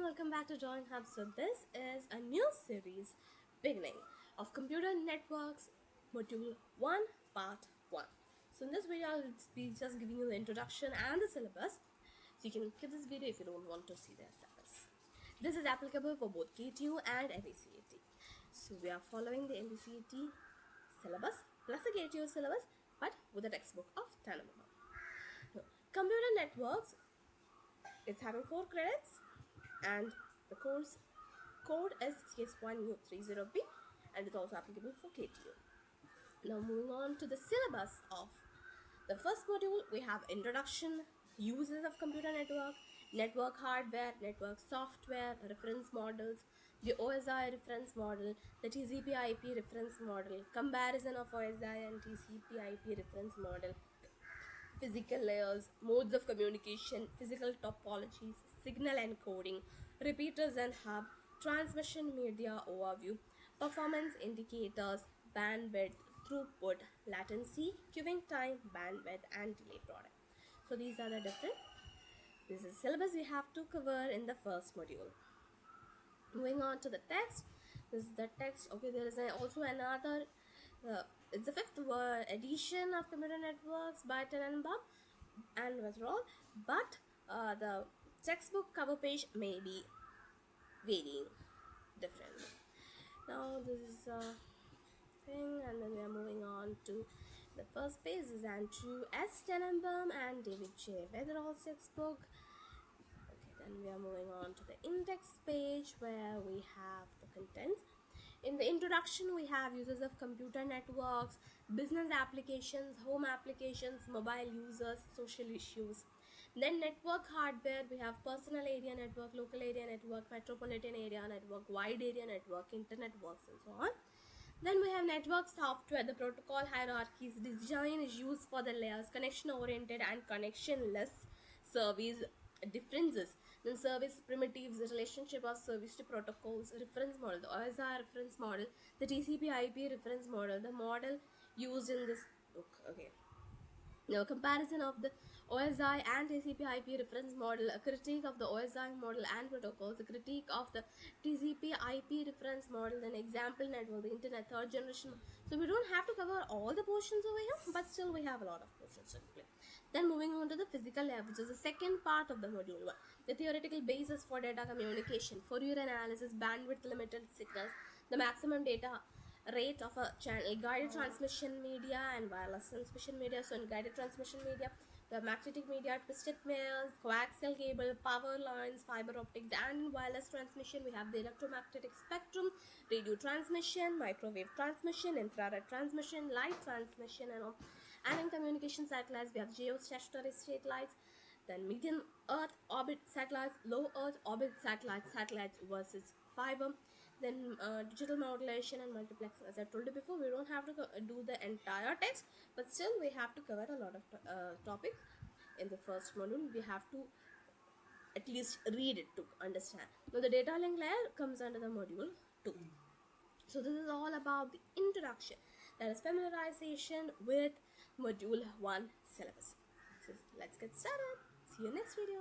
welcome back to Drawing Hub. So this is a new series beginning of Computer Networks Module 1 Part 1. So in this video I'll be just giving you the introduction and the syllabus. So you can skip this video if you don't want to see the syllabus. This is applicable for both KTU and MBCET. So we are following the MBCET syllabus plus the KTU syllabus but with a textbook of Autonomous. So, Computer Networks, it's having 4 credits and the course code is CS1U30B and it's also applicable for KTU. Now moving on to the syllabus of the first module, we have introduction, uses of computer network hardware, network software, reference models, the OSI reference model, the TCP/IP reference model, comparison of OSI and TCP/IP reference model, physical layers, modes of communication, physical topologies, signal encoding, repeaters and hub, transmission media overview, performance indicators, bandwidth, throughput, latency, queuing time, bandwidth, and delay product. So these are the this is syllabus we have to cover in the first module. Moving on to the text, this is the text. Okay, there is also another it's the 5th edition of Computer Networks by Tenenbaum and Westall, but the textbook cover page may be varying different. Now this is a thing, and then we are moving on to the first page. Is Andrew S. Tenenbaum and David J. Wetherall's textbook. Okay, then we are moving on to the index page where we have the contents. In the introduction, we have uses of computer networks, business applications, home applications, mobile users, social issues. Then network hardware, we have personal area network, local area network, metropolitan area network, wide area network, internet works, and so on. Then we have network software, the protocol hierarchies, design is used for the layers, connection oriented and connectionless service differences. Then service primitives, the relationship of service to protocols, reference model, the OSI reference model, the TCP/IP reference model, the model used in this book. Okay. Now, comparison of the OSI and TCP/IP reference model, a critique of the OSI model and protocols, a critique of the TCP/IP reference model, then example network, the internet, 3rd generation. So we don't have to cover all the portions over here, but still we have a lot of portions to play. Then moving on to the physical layer, which is the second part of the module 1. The theoretical basis for data communication, Fourier analysis, bandwidth limited signals, the maximum data rate of a channel, guided transmission media and wireless transmission media. So in guided transmission media, we have magnetic media, twisted pairs, coaxial cable, power lines, fiber optics, and in wireless transmission we have the electromagnetic spectrum, radio transmission, microwave transmission, infrared transmission, light transmission, and all. And in communication satellites, we have geostationary satellites, then medium Earth orbit satellites, low Earth orbit satellites versus fiber, then digital modulation and multiplexing. As I told you before, we don't have to do the entire text, but still we have to cover a lot of topics in the first module. We have to at least read it to understand. Now the data link layer comes under the module 2. So this is all about the introduction, that is familiarization with module 1 syllabus. So let's get started. See you next video.